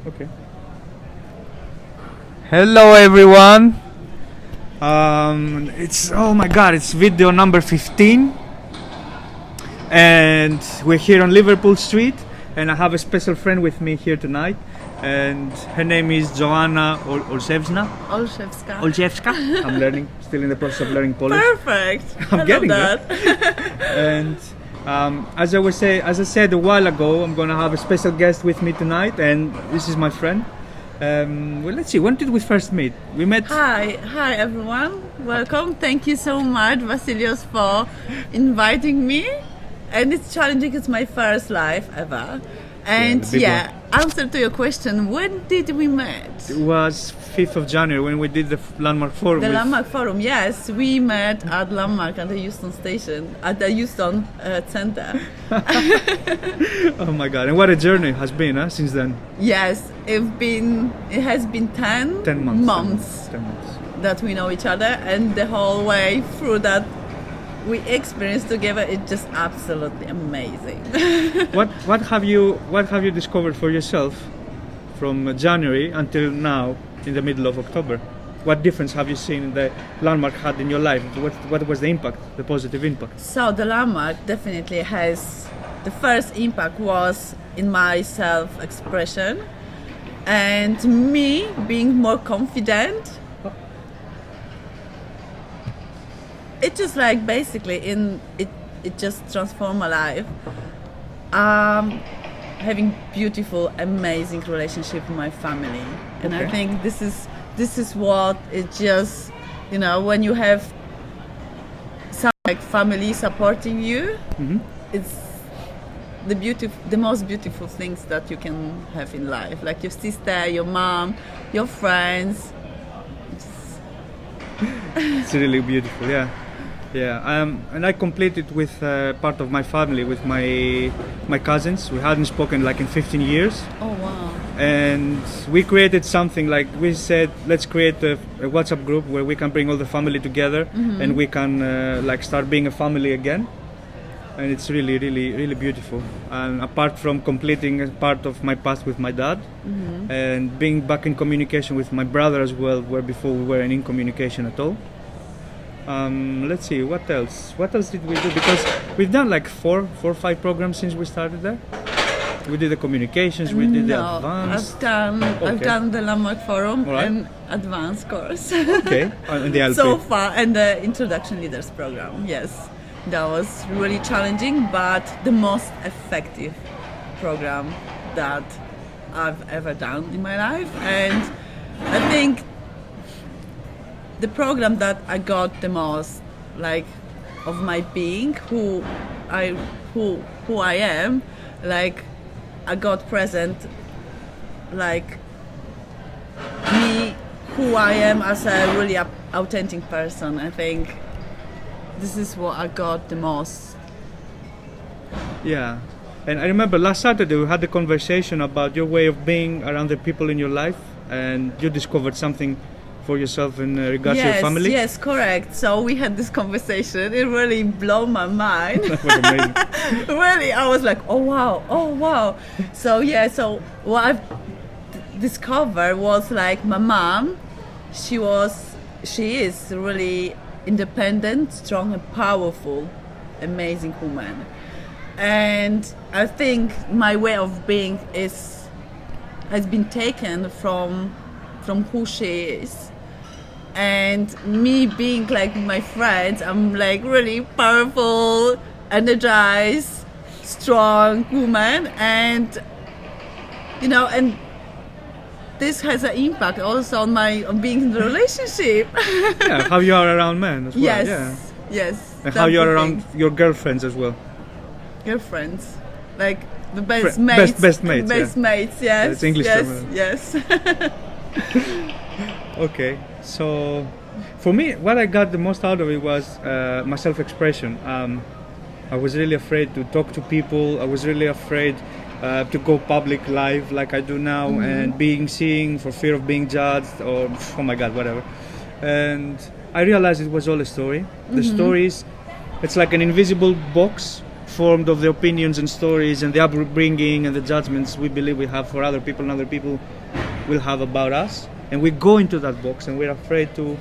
Okay. Hello everyone. Oh my god, it's video number 15. And we're here on Liverpool Street, and I have a special friend with me here tonight, and her name is Joanna Olszewska. I'm learning, still in the process of learning Polish. Perfect. I'm getting that. And as I said a while ago, I'm gonna have a special guest with me tonight, and this is my friend. Well, let's see. When did we first meet? We met. Hi everyone. Welcome. Thank you so much, Vasilios, for inviting me. And it's challenging. It's my first live ever. And answer to your question, when did we meet? It was 5th of January when we did the Landmark Forum. The Landmark Forum, yes. We met at Landmark at the Euston Station, at the Euston Center. Oh my God! And what a journey it has been, since then. Yes, it has been 10 months that we know each other, and the whole way through that we experienced together, it's just absolutely amazing. What have you discovered for yourself from January until now in the middle of October? What difference have you seen the Landmark had in your life? What was the impact, the positive impact? So the Landmark definitely has, the first impact was in my self-expression and me being more confident. It just like basically it just transformed my life. Having beautiful, amazing relationship with my family, and I think this is what it just, when you have some like family supporting you, it's the most beautiful things that you can have in life. Like your sister, your mom, your friends. It's really beautiful, yeah. And I completed with part of my family, with my cousins. We hadn't spoken like in 15 years. Oh wow! And we created something, like we said, let's create a WhatsApp group where we can bring all the family together, and we can like start being a family again. And it's really, really, really beautiful. And apart from completing a part of my past with my dad, and being back in communication with my brother as well, where before we weren't in communication at all. Let's see, what else did we do? Because we've done like four or five programs since we started there. We did the communications, we did the advanced. I've done the Landmark Forum right. and advanced course. Okay, and the LP. So far, and the Introduction Leaders program, yes. That was really challenging, but the most effective program that I've ever done in my life. And I think the program that I got the most, like, of my being, who I am, like, I got present, like, me, who I am as a really authentic person. I think this is what I got the most. Yeah, and I remember last Saturday we had a conversation about your way of being around the people in your life, and you discovered something for yourself in regards to your family? Yes, correct. So we had this conversation. It really blew my mind. That was amazing. Really, I was like, oh wow. So what I've discovered was like my mom, she is really independent, strong and powerful, amazing woman. And I think my way of being has been taken from who she is. And me being like my friends, I'm like really powerful, energized, strong woman, and and this has an impact also on being in the relationship. Yeah, how you are around men as well. Yes. And how you are around your girlfriends as well. Girlfriends, like the best mates. Best mates. Best mates. Yes. It's English term. Yes. Okay, so for me, what I got the most out of it was my self-expression. I was really afraid to talk to people. I was really afraid to go public live like I do now, and being seen for fear of being judged or oh my God, whatever. And I realized it was all a story. The story is, it's like an invisible box formed of the opinions and stories and the upbringing and the judgments we believe we have for other people and other people will have about us. And we go into that box and we're afraid to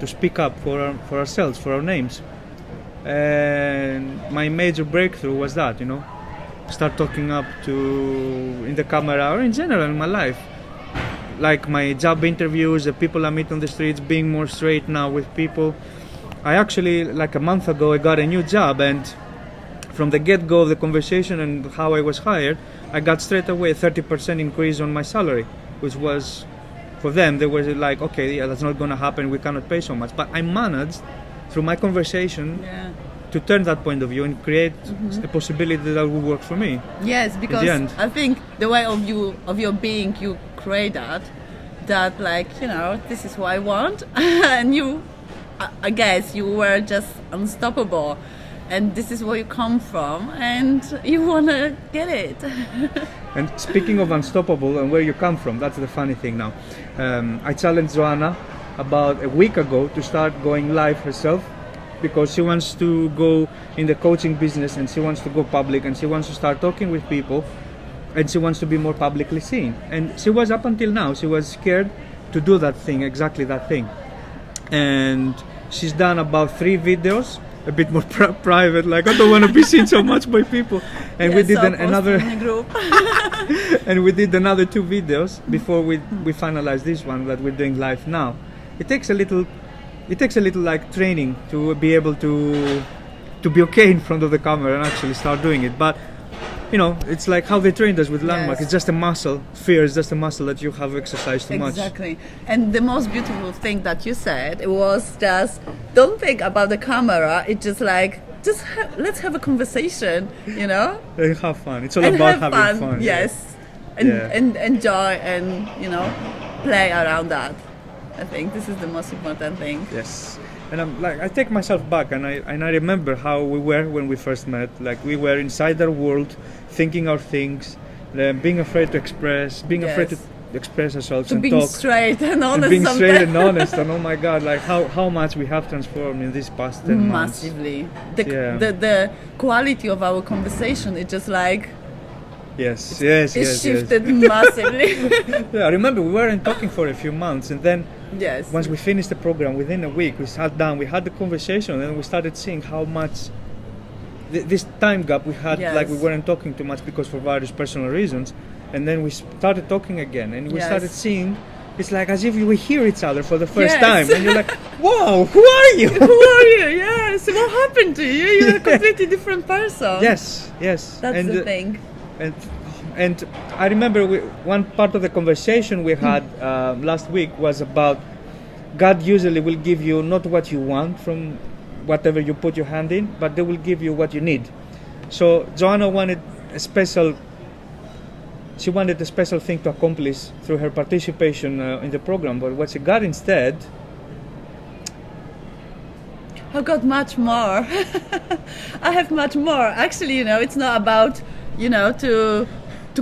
speak up for ourselves, for our names. And my major breakthrough was that, start talking up in the camera or in general in my life. Like my job interviews, the people I meet on the streets, being more straight now with people. I actually, like a month ago, I got a new job, and from the get-go of the conversation and how I was hired, I got straight away a 30% increase on my salary, which was, for them, they were like, okay, yeah, that's not going to happen, we cannot pay so much. But I managed, through my conversation, to turn that point of view and create a possibility that will work for me. Yes, because I think the way of your being, you create that like, this is what I want, and you, I guess you were just unstoppable, and this is where you come from, and you want to get it. And speaking of unstoppable and where you come from, that's the funny thing now. I challenged Joanna about a week ago to start going live herself, because she wants to go in the coaching business and she wants to go public and she wants to start talking with people and she wants to be more publicly seen. And she was, up until now, she was scared to do that thing, exactly that thing. And she's done about 3 videos, a bit more private, like I don't want to be seen so much by people. And we did another group. and we did another 2 videos before we finalized this one that we're doing live now. It takes a little like training to be able to be okay in front of the camera and actually start doing it. But it's like how they trained us with Landmark. It's just a muscle. Fear is just a muscle that you have exercised too much. Exactly. And the most beautiful thing that you said, it was just, don't think about the camera. It's just like, let's have a conversation, And have fun. It's all about having fun. Yes. And enjoy and, play around that. I think this is the most important thing. Yes. And I take myself back, and I remember how we were when we first met. Like, we were inside our world, thinking our things, being afraid to express, afraid to express ourselves and being talk. Straight and honest. And being straight and honest, and oh my God, like how much we have transformed in these past 10 months. Massively. The quality of our conversation is just like. Yes. It shifted massively. Yeah, I remember we weren't talking for a few months, and then yes, once we finished the program, within a week, we sat down, we had the conversation, and we started seeing how much this time gap we had, like we weren't talking too much because for various personal reasons, and then we started talking again, and we started seeing. It's like as if we hear each other for the first time, and you're like, "Whoa, who are you? Who are you? Yes, what happened to you? You're a completely different person." Yes. That's the thing. And I remember one part of the conversation we had last week was about God usually will give you not what you want from whatever you put your hand in, but they will give you what you need. So Joanna wanted a special thing to accomplish through her participation in the program, but what she got instead, I got much more. I have much more. Actually, it's not about to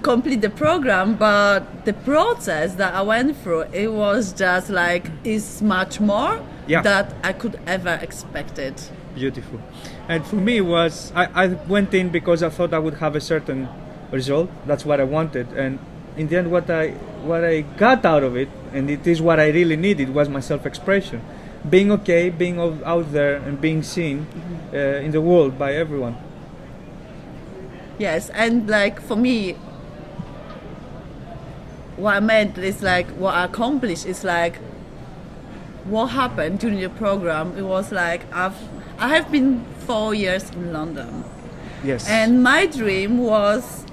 complete the program, but the process that I went through, it was just like, is much more that I could ever expected. Beautiful. And for me was, I went in because I thought I would have a certain result. That's what I wanted, and in the end what I got out of it, and it is what I really needed, was my self-expression, being okay, being out there and being seen in the world by everyone. Yes, and like for me, what I meant is like what I accomplished is like what happened during the program. It was like I have been 4 years in London. Yes. And my dream was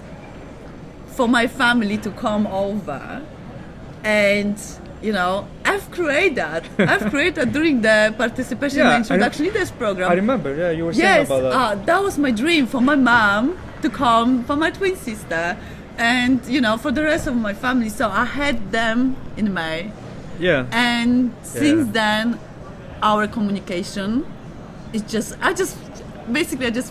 for my family to come over, and I've created that during the participation in the Introduction Leaders program. I remember, you were saying about that. That was my dream, for my mom to come, for my twin sister, and for the rest of my family. So I had them in May. Yeah. And since then, our communication is I just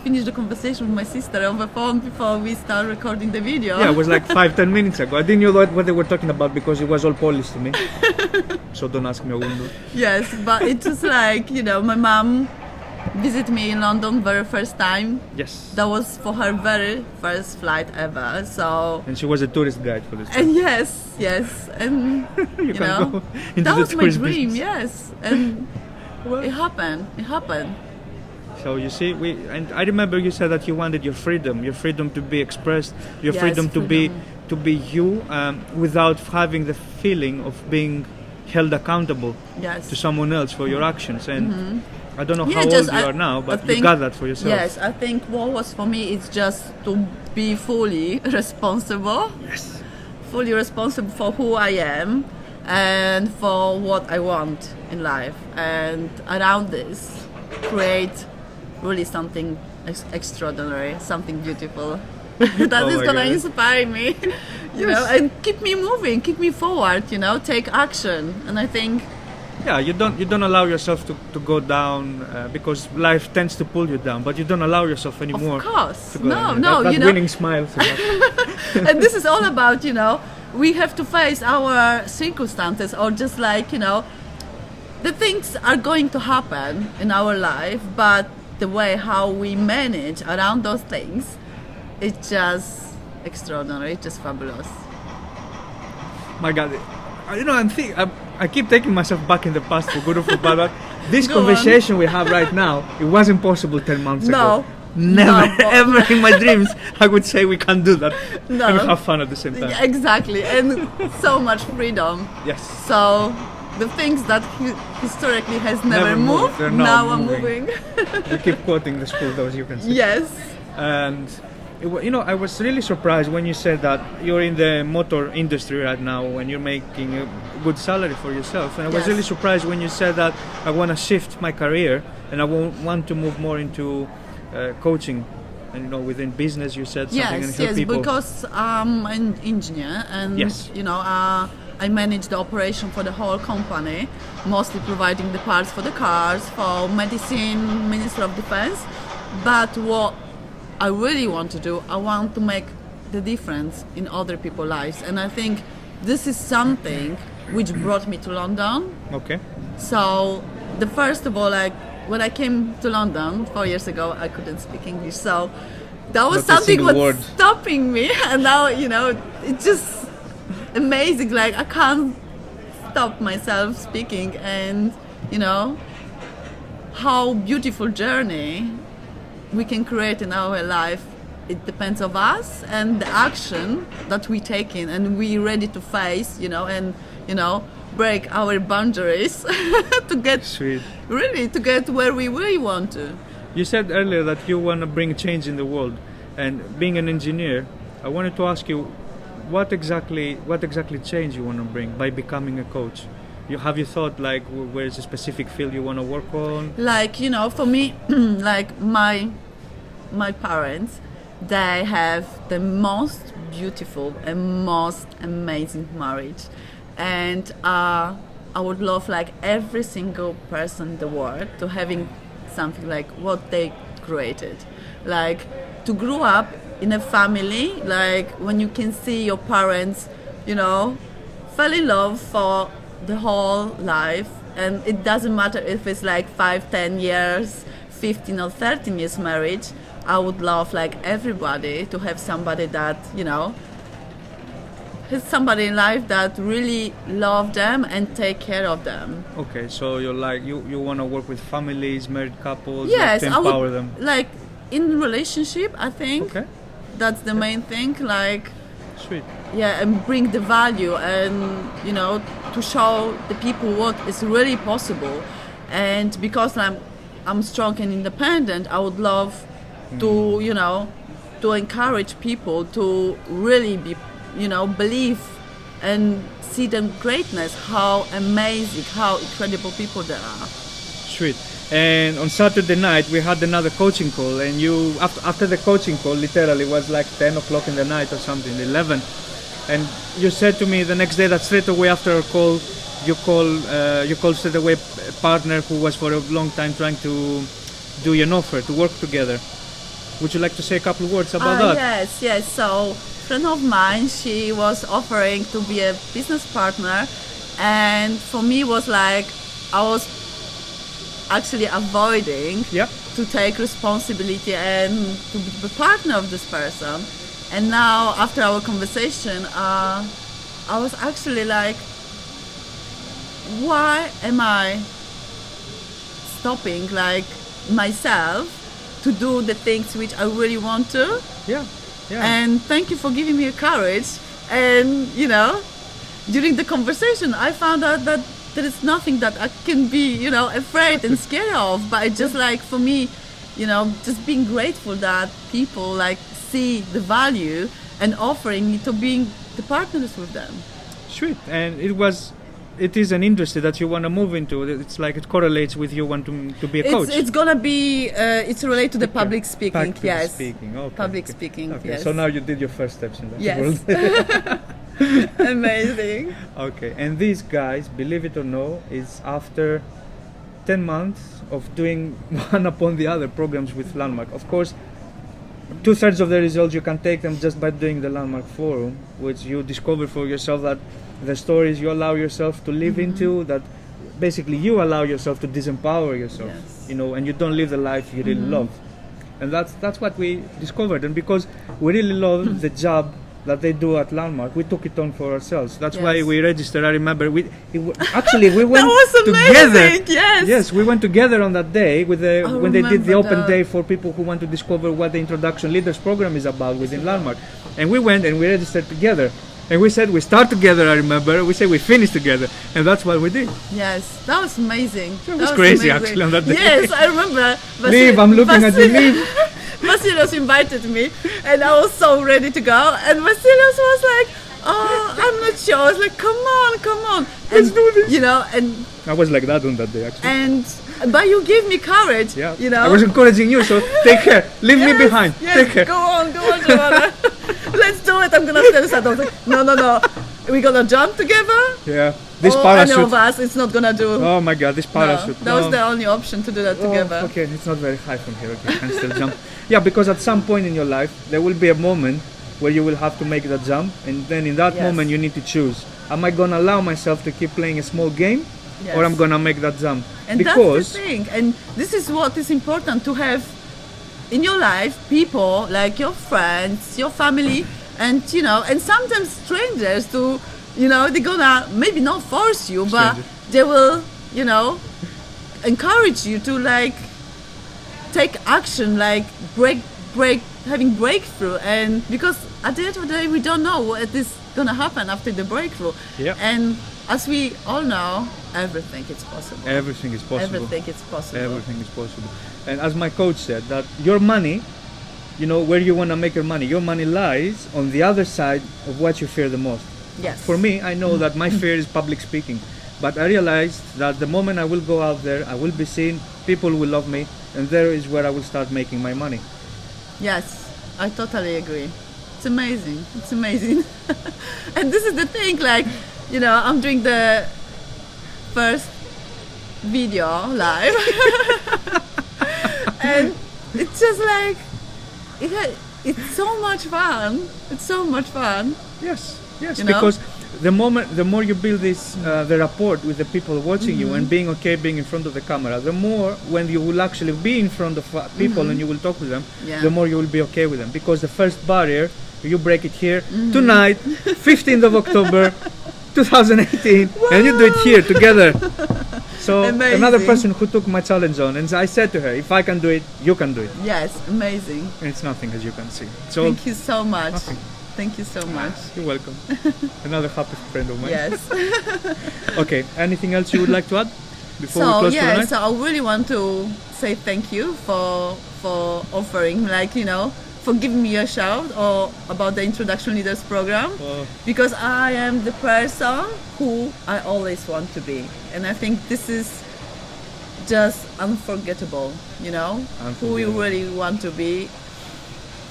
finished the conversation with my sister on the phone before we start recording the video. Yeah, it was like 5-10 minutes ago. I didn't know what they were talking about because it was all Polish to me. So don't ask me, I won't know. Yes, but it's just like, my mom visit me in London very first time. Yes. That was for her very first flight ever. So And she was a tourist guide for this trip. and yes, and You can know, go into that the was my tourist dream. business. Yes, and Well, it happened. It happened. so you see, and I remember you said that you wanted your freedom to be expressed, your Yes, freedom to freedom. be you, without having the feeling of being held accountable Yes. to someone else for your actions. And I don't know Yeah, how old just you I- are now, I but you think- got that for yourself. Yes, I think what was for me is just to be fully responsible. Yes. Fully responsible for who I am and for what I want in life, and around this create really something extraordinary, something beautiful that Oh is my gonna God. inspire me, you know, and keep me moving, keep me forward, you know, take action. And I think Yeah, you don't allow yourself to go down because life tends to pull you down, but you don't allow yourself anymore. of course, to go down. no, that you know, winning smile. and this is all about, you know, we have to face our circumstances, or just like, you know, the things are going to happen in our life, but the way how we manage around those things, it's just extraordinary, it's just fabulous. My God, you know, I keep taking myself back in the past for good or for bad. But this Go on. conversation we have right now, it wasn't possible 10 months ago. No. Never, No, but- ever in my dreams, I would say we can do that No. and have fun at the same time. Yeah, exactly, and so much freedom. Yes. So the things that historically has never Never moved, moved, they're now now are moving. moving. We keep quoting the school, those you can see. Yes. And you know, I was really surprised when you said that you're in the motor industry right now, when you're making a good salary for yourself. And I was Yes. really surprised when you said that I want to shift my career and I want to move more into coaching. And you know, within business, you said something and Yes, help yes, people. because I'm an engineer, and Yes. you know, I manage the operation for the whole company, mostly providing the parts for the cars, for medicine, Minister of Defense. But what I really want to do, I want to make the difference in other people's lives, and I think this is something which brought me to London. Okay. So the first of all, like when I came to London 4 years ago, I couldn't speak English, so that was Not a something single was word. stopping me. And now, you know, it's just amazing. Like I can't stop myself speaking, and you know how beautiful journey we can create in our life. It depends on us and the action that we take in, and we ready to face, you know, and you know, break our boundaries to get Sweet. really to get where we really want to. You said earlier that you want to bring change in the world, and being an engineer, I wanted to ask you, what exactly change you want to bring by becoming a coach? Have you thought like where's a specific field you want to work on? Like, you know, for me, like my parents, they have the most beautiful and most amazing marriage, and I would love like every single person in the world to having something like what they created, like to grow up in a family, like when you can see your parents, you know, fell in love for the whole life, and it doesn't matter if it's like 5-10 years, 15 or 13 years marriage. I would love like everybody to have somebody that, you know, has somebody in life that really love them and take care of them. Okay, so you're like you want to work with families, married couples, Yes, like, to I empower would them. like in relationship. I think Okay, that's the main thing. Like, sweet. yeah, and bring the value, and you know, to show the people what is really possible. And because I'm strong and independent, I would love to, you know, to encourage people to really be, you know, believe and see the greatness, how amazing, how incredible people there are. Sweet. And on Saturday night we had another coaching call, and you after the coaching call, literally was like 10 o'clock in the night or something, 11. And you said to me the next day that straight away after our call, you called straight away a partner who was for a long time trying to do you an offer to work together. Would you like to say a couple of words about that? Yes. So, a friend of mine, she was offering to be a business partner, and for me was like, I was actually avoiding Yeah. to take responsibility and to be the partner of this person. And now, after our conversation, I was actually like, why am I stopping like myself to do the things which I really want to? Yeah. Yeah. And thank you for giving me courage. And you know, during the conversation, I found out that there is nothing that I can be, you know, afraid and scared of. But it's just like, for me, you know, just being grateful that people like see the value and offering me to being the partners with them. Sweet. And it is an industry that you want to move into. It's like it correlates with you wanting to be a coach. It's gonna be. It's related to the public speaking. Public Yes. speaking. Okay. Public okay. speaking. Okay. Yes. So now you did your first steps in that Yes. world. Amazing. Okay. And these guys, believe it or no, is after 10 months of doing one upon the other programs with Landmark. Of course, 2/3 of the results you can take them just by doing the Landmark Forum, which you discover for yourself that the stories you allow yourself to live into, that basically you allow yourself to disempower yourself, Yes. you know, and you don't live the life you really love. And that's what we discovered. And because we really love the job that they do at Landmark, we took it on for ourselves. That's why Yes. we registered. I remember actually we went was together. amazing, yes. Yes, we went together on that day with when they did the remember open that. day for people who want to discover what the Introduction Leaders program is about within Landmark. And we went and we registered together. And we said we start together, I remember. We said we finish together. And that's what we did. Yes, that was amazing. It was crazy, actually, on that day. Yes, I remember. Leave, I'm looking at you, leave. Vasilios invited me, and I was so ready to go. And Vasilios was like, "Oh, I'm not sure." I was like, "Come on!" Let's do this. You know, and I was like that on that day, actually. but you gave me courage. Yeah, you know. I was encouraging you, so take care. Leave me behind. Yes, Take care. go on, Joanna. Let's do it. I'm gonna stand aside. I was like, no. We're gonna jump together. Yeah, this Any parachute. of us, it's not gonna do. Oh my God, this No, parachute. that was No. the only option to do that together. Oh, okay, it's not very high from here. Okay, I can still jump. Yeah, because at some point in your life, there will be a moment where you will have to make that jump, and then in that Yes. moment, you need to choose: am I gonna allow myself to keep playing a small game, Yes. or I'm gonna make that jump? And Because that's the thing. And this is what is important to have in your life: people like your friends, your family, and you know, and sometimes strangers to, you know, they're gonna maybe not force you, but Strangers. they will, you know, encourage you to like take action, like having breakthrough. And because at the end of the day, we don't know what is gonna happen after the breakthrough. Yeah. And as we all know, everything is possible. everything is possible. Everything is possible. Everything is possible. And as my coach said, that your money, you know, where you want to make your money lies on the other side of what you fear the most. Yes. For me, I know that my fear is public speaking, but I realized that the moment I will go out there, I will be seen, people will love me, and there is where I will start making my money. Yes, I totally agree. It's amazing. It's amazing. And this is the thing, like, you know, I'm doing the first video live, and it's just like it's so much fun. It's so much fun. Yes, yes, You know? because the more you build this the rapport with the people watching you and being okay being in front of the camera, the more when you will actually be in front of people and you will talk with them, Yeah. the more you will be okay with them. Because the first barrier, you break it here tonight, 15th of October 2018, and you do it here together. So Amazing. another person who took my challenge on, and I said to her, if I can do it, you can do it. Yes, amazing. And it's nothing, as you can see. So Thank you so much. Nothing. Thank you so much. You're welcome. Another happy friend of mine. Yes. Okay, anything else you would like to add before we So close for yeah, tonight? so I really want to say thank you for offering, like, you know, for giving me a shout or about the Introduction Leaders program, Oh. because I am the person who I always want to be, and I think this is just unforgettable. You know, who you Unforgettable. really want to be.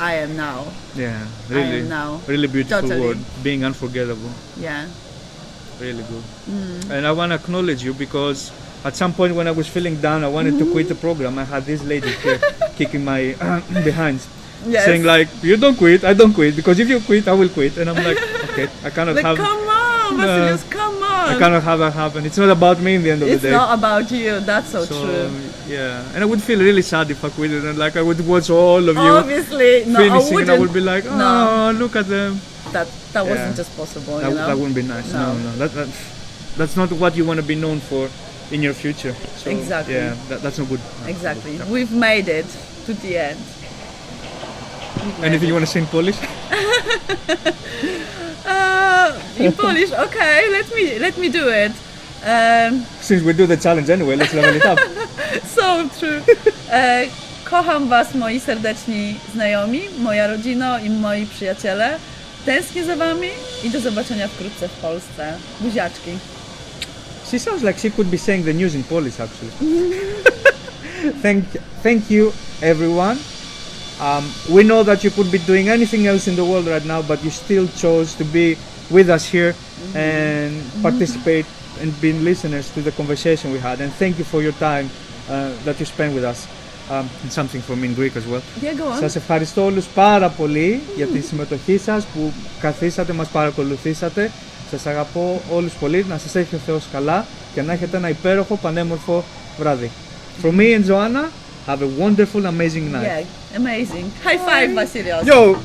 I am now. Yeah, really, am now. really beautiful Totally. word. Being unforgettable, Yeah. really good. And I want to acknowledge you because at some point when I was feeling down, I wanted to quit the program. I had this lady here kicking my behind, Yes. saying like, "You don't quit, I don't quit, because if you quit, I will quit." And I'm like, okay, I cannot Like, have, come on, Vasilios, come on. I cannot have that happen. It's not about me in the end of It's the day. not about you. That's so So true. Yeah, and I would feel really sad if I quit it, and like I would watch all of you Obviously, no, I finishing, wouldn't. and I would be like, oh, No. look at them. That wasn't Yeah. just possible, That, you know? that wouldn't be nice. No. No, that's not what you want to be known for in your future. So, Exactly. Yeah, that's not good. Exactly. Yeah. We've made it to the end. Anything you want to say in Polish? In Polish, okay, let me do it. Since we do the challenge anyway, let's level it up. So true. Kocham was, moi serdeczni znajomi, moja rodzino i moi przyjaciele. Tęsknię za wami i do zobaczenia wkrótce w Polsce. Buziaczki. She sounds like she could be saying the news in Polish, actually. Thank you, everyone. We know that you could be doing anything else in the world right now, but you still chose to be with us here and participate and being listeners to the conversation we had. And thank you for your time that you spent with us. And something for me in Greek as well. Yeah, go on. Σας ευχαριστώ όλους πάρα πολύ για τη συμμετοχή σας που καθίσατε, μας παρακολουθήσατε. Σας αγαπώ όλους πολύ, να σας έχει ο Θεός καλά και να έχετε ένα υπέροχο πανέμορφο βράδυ. From me and Joanna, have a wonderful, amazing night. Yeah, amazing. High five, Vasilios. Yo!